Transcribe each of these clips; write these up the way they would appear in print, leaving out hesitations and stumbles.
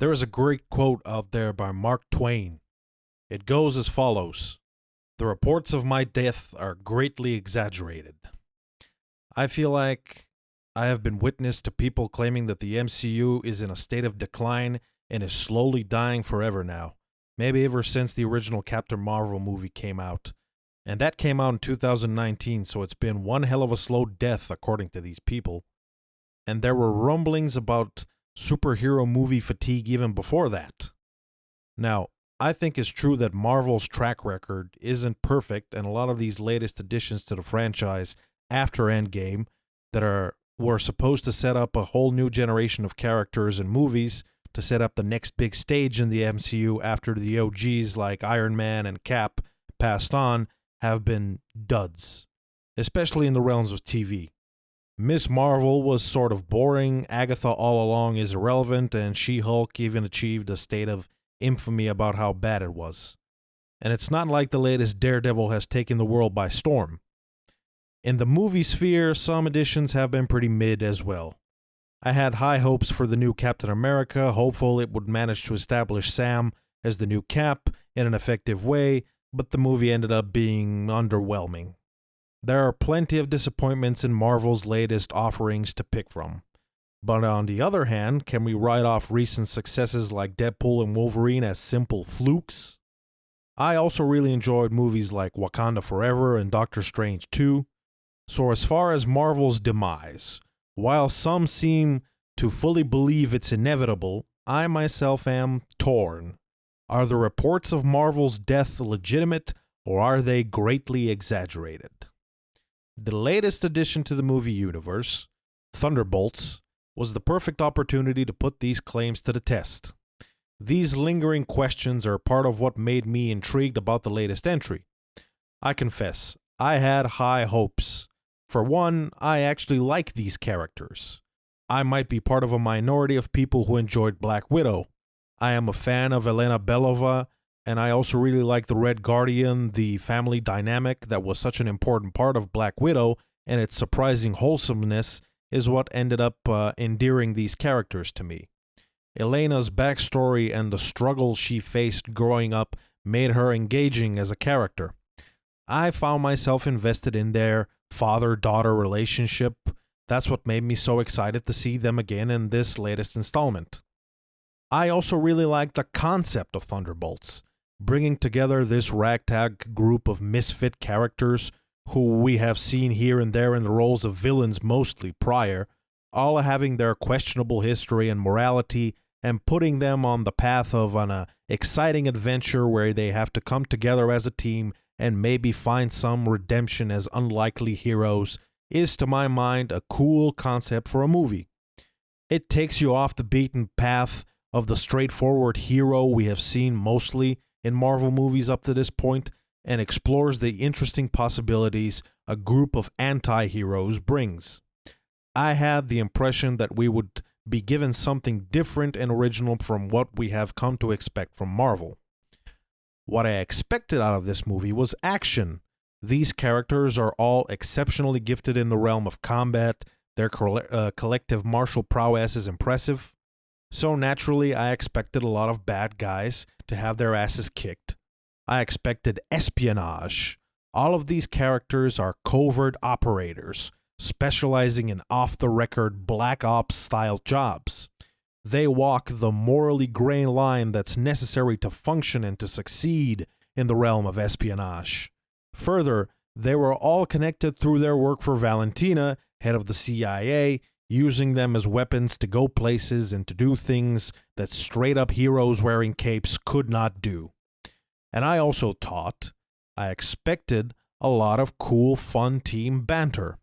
There is a great quote out there by Mark Twain. It goes as follows: "The reports of my death are greatly exaggerated." I feel like I have been witness to people claiming that the MCU is in a state of decline and is slowly dying forever now. Maybe ever since the original Captain Marvel movie came out. And that came out in 2019, so it's been one hell of a slow death, according to these people. And there were rumblings about superhero movie fatigue even before that. Now, I think it's true that Marvel's track record isn't perfect, and a lot of these latest additions to the franchise after Endgame that were supposed to set up a whole new generation of characters and movies to set up the next big stage in the MCU after the OGs like Iron Man and Cap passed on have been duds, especially in the realms of TV. Miss Marvel was sort of boring, Agatha all along is irrelevant, and She-Hulk even achieved a state of infamy about how bad it was. And it's not like the latest Daredevil has taken the world by storm. In the movie sphere, some additions have been pretty mid as well. I had high hopes for the new Captain America, hopeful it would manage to establish Sam as the new Cap in an effective way, but the movie ended up being underwhelming. There are plenty of disappointments in Marvel's latest offerings to pick from. But on the other hand, can we write off recent successes like Deadpool and Wolverine as simple flukes? I also really enjoyed movies like Wakanda Forever and Doctor Strange 2. So as far as Marvel's demise, while some seem to fully believe it's inevitable, I myself am torn. Are the reports of Marvel's death legitimate, or are they greatly exaggerated? The latest addition to the movie universe, Thunderbolts, was the perfect opportunity to put these claims to the test. These lingering questions are part of what made me intrigued about the latest entry. I confess, I had high hopes. For one, I actually like these characters. I might be part of a minority of people who enjoyed Black Widow. I am a fan of Elena Belova, and I also really like the Red Guardian, the family dynamic that was such an important part of Black Widow, and its surprising wholesomeness is what ended up endearing these characters to me. Elena's backstory and the struggles she faced growing up made her engaging as a character. I found myself invested in their father-daughter relationship. That's what made me so excited to see them again in this latest installment. I also really like the concept of Thunderbolts, bringing together this ragtag group of misfit characters who we have seen here and there in the roles of villains mostly prior, all having their questionable history and morality, and putting them on the path of an exciting adventure where they have to come together as a team and maybe find some redemption as unlikely heroes is, to my mind, a cool concept for a movie. It takes you off the beaten path of the straightforward hero we have seen mostly in Marvel movies up to this point and explores the interesting possibilities a group of anti-heroes brings. I had the impression that we would be given something different and original from what we have come to expect from Marvel. What I expected out of this movie was action. These characters are all exceptionally gifted in the realm of combat. Their collective martial prowess is impressive. So naturally, I expected a lot of bad guys to have their asses kicked. I expected espionage. All of these characters are covert operators, specializing in off-the-record black ops-style jobs. They walk the morally gray line that's necessary to function and to succeed in the realm of espionage. Further, they were all connected through their work for Valentina, head of the CIA, using them as weapons to go places and to do things that straight-up heroes wearing capes could not do. And I also I expected a lot of cool, fun team banter.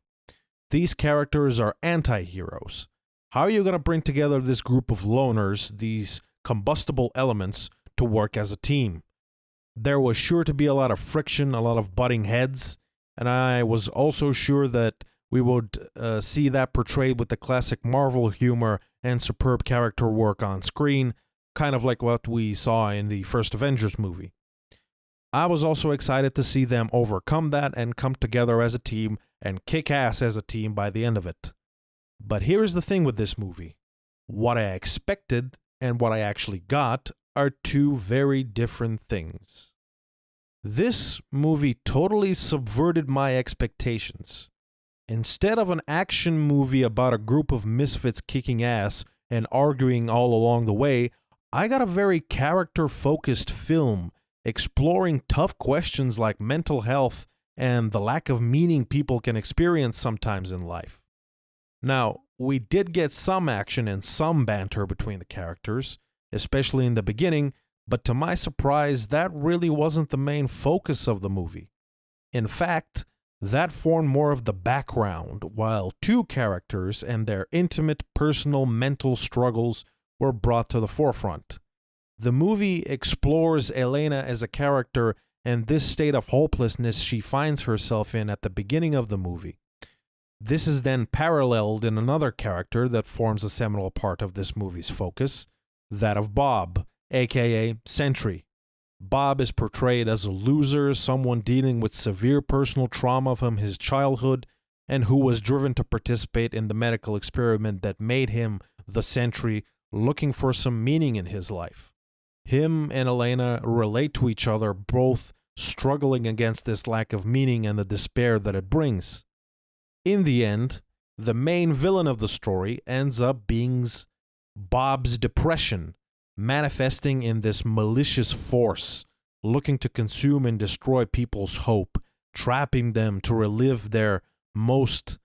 These characters are anti-heroes. How are you going to bring together this group of loners, these combustible elements, to work as a team? There was sure to be a lot of friction, a lot of butting heads, and I was also sure that we would see that portrayed with the classic Marvel humor and superb character work on screen, kind of like what we saw in the first Avengers movie. I was also excited to see them overcome that and come together as a team and kick ass as a team by the end of it. But here's the thing with this movie. What I expected and what I actually got are two very different things. This movie totally subverted my expectations. Instead of an action movie about a group of misfits kicking ass and arguing all along the way, I got a very character-focused film exploring tough questions like mental health and the lack of meaning people can experience sometimes in life. Now, we did get some action and some banter between the characters, especially in the beginning, but to my surprise, that really wasn't the main focus of the movie. In fact, that formed more of the background, while two characters and their intimate personal mental struggles were brought to the forefront. The movie explores Elena as a character and this state of hopelessness she finds herself in at the beginning of the movie. This is then paralleled in another character that forms a seminal part of this movie's focus, that of Bob, aka Sentry. Bob is portrayed as a loser, someone dealing with severe personal trauma from his childhood, and who was driven to participate in the medical experiment that made him the Sentry, looking for some meaning in his life. Him and Elena relate to each other, both struggling against this lack of meaning and the despair that it brings. In the end, the main villain of the story ends up being Bob's depression, manifesting in this malicious force, looking to consume and destroy people's hope, trapping them to relive their most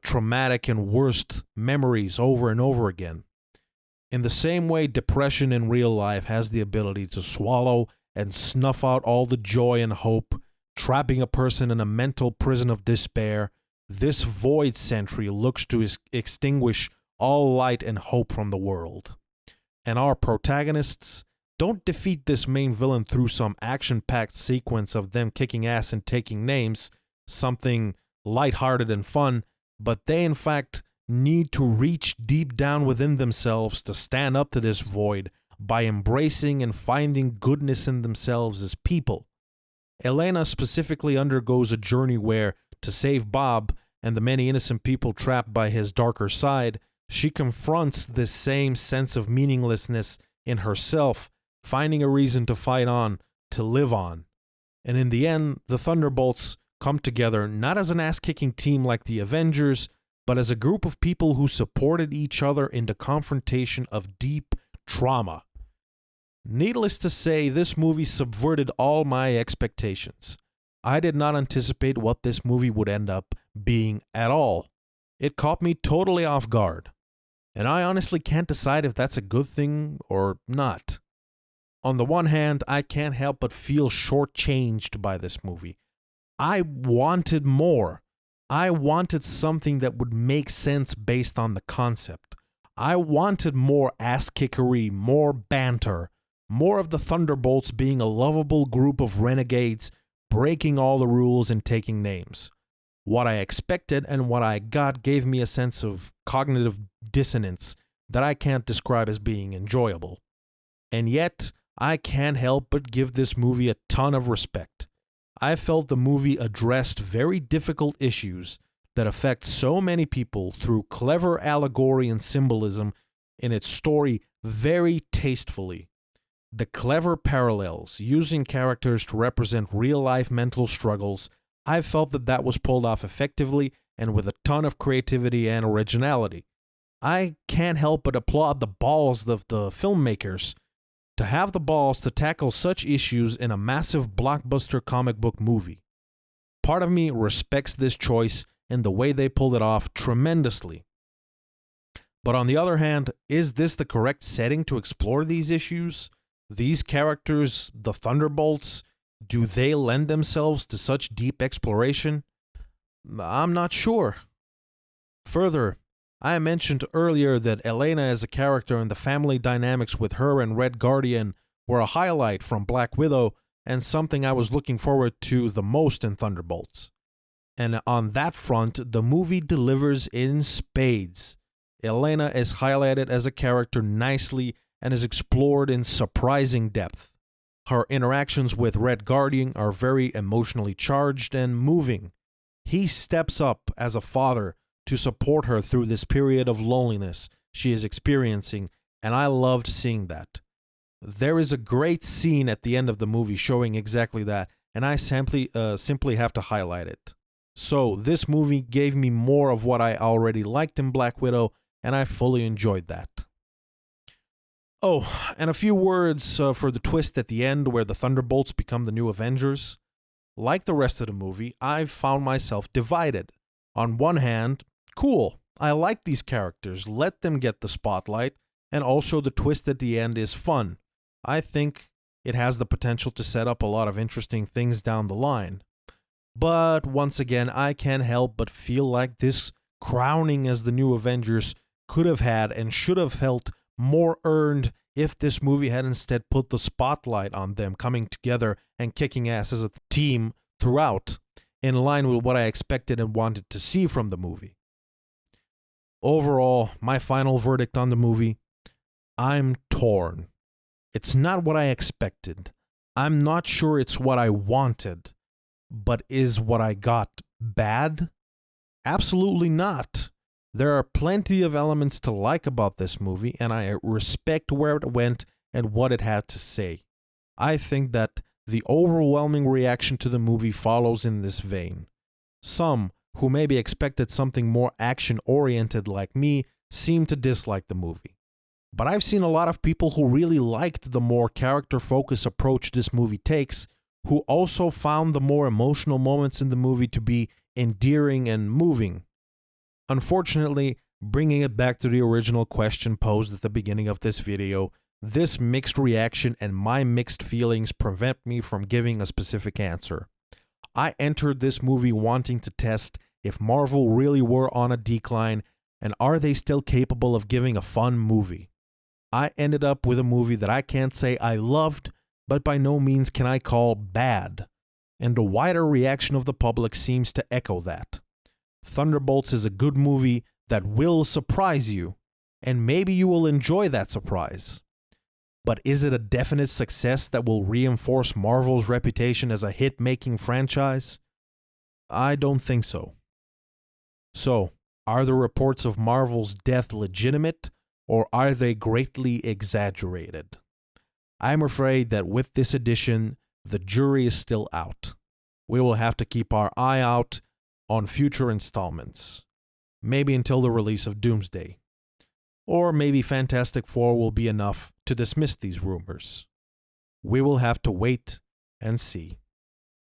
traumatic and worst memories over and over again. In the same way depression in real life has the ability to swallow and snuff out all the joy and hope, trapping a person in a mental prison of despair, this void sentry looks to extinguish all light and hope from the world. And our protagonists don't defeat this main villain through some action-packed sequence of them kicking ass and taking names, something lighthearted and fun, but they in fact need to reach deep down within themselves to stand up to this void by embracing and finding goodness in themselves as people. Elena specifically undergoes a journey where, to save Bob and the many innocent people trapped by his darker side, she confronts this same sense of meaninglessness in herself, finding a reason to fight on, to live on. And in the end, the Thunderbolts come together not as an ass-kicking team like the Avengers, but as a group of people who supported each other in the confrontation of deep trauma. Needless to say, this movie subverted all my expectations. I did not anticipate what this movie would end up being at all. It caught me totally off guard. And I honestly can't decide if that's a good thing or not. On the one hand, I can't help but feel shortchanged by this movie. I wanted more. I wanted something that would make sense based on the concept. I wanted more ass-kickery, more banter, more of the Thunderbolts being a lovable group of renegades, breaking all the rules and taking names. What I expected and what I got gave me a sense of cognitive dissonance that I can't describe as being enjoyable. And yet, I can't help but give this movie a ton of respect. I felt the movie addressed very difficult issues that affect so many people through clever allegory and symbolism in its story very tastefully. The clever parallels, using characters to represent real-life mental struggles, I felt that was pulled off effectively and with a ton of creativity and originality. I can't help but applaud the balls of the filmmakers to have the balls to tackle such issues in a massive blockbuster comic book movie. Part of me respects this choice and the way they pulled it off tremendously. But on the other hand, is this the correct setting to explore these issues? These characters, the Thunderbolts, do they lend themselves to such deep exploration? I'm not sure. Further, I mentioned earlier that Elena as a character and the family dynamics with her and Red Guardian were a highlight from Black Widow and something I was looking forward to the most in Thunderbolts. And on that front, the movie delivers in spades. Elena is highlighted as a character nicely and is explored in surprising depth. Her interactions with Red Guardian are very emotionally charged and moving. He steps up as a father to support her through this period of loneliness she is experiencing and I loved seeing that. There is a great scene at the end of the movie showing exactly that, and I simply have to highlight it. So, this movie gave me more of what I already liked in Black Widow, and I fully enjoyed that. Oh, and a few words for the twist at the end where the Thunderbolts become the new Avengers. Like the rest of the movie, I've found myself divided. On one hand, cool, I like these characters, let them get the spotlight, and also the twist at the end is fun. I think it has the potential to set up a lot of interesting things down the line. But once again, I can't help but feel like this crowning as the new Avengers could have had and should have felt more earned if this movie had instead put the spotlight on them coming together and kicking ass as a team throughout, in line with what I expected and wanted to see from the movie. Overall, my final verdict on the movie, I'm torn. It's not what I expected. I'm not sure it's what I wanted. But is what I got bad? Absolutely not. There are plenty of elements to like about this movie, and I respect where it went and what it had to say. I think that the overwhelming reaction to the movie follows in this vein. Some, who maybe expected something more action-oriented like me, seem to dislike the movie. But I've seen a lot of people who really liked the more character-focused approach this movie takes, who also found the more emotional moments in the movie to be endearing and moving. Unfortunately, bringing it back to the original question posed at the beginning of this video, this mixed reaction and my mixed feelings prevent me from giving a specific answer. I entered this movie wanting to test if Marvel really were on a decline and are they still capable of giving a fun movie. I ended up with a movie that I can't say I loved, but by no means can I call bad, and the wider reaction of the public seems to echo that. Thunderbolts is a good movie that will surprise you, and maybe you will enjoy that surprise. But is it a definite success that will reinforce Marvel's reputation as a hit-making franchise? I don't think so. So, are the reports of Marvel's death legitimate, or are they greatly exaggerated? I'm afraid that with this edition, the jury is still out. We will have to keep our eye out on future installments. Maybe until the release of Doomsday. Or maybe Fantastic Four will be enough to dismiss these rumors. We will have to wait and see.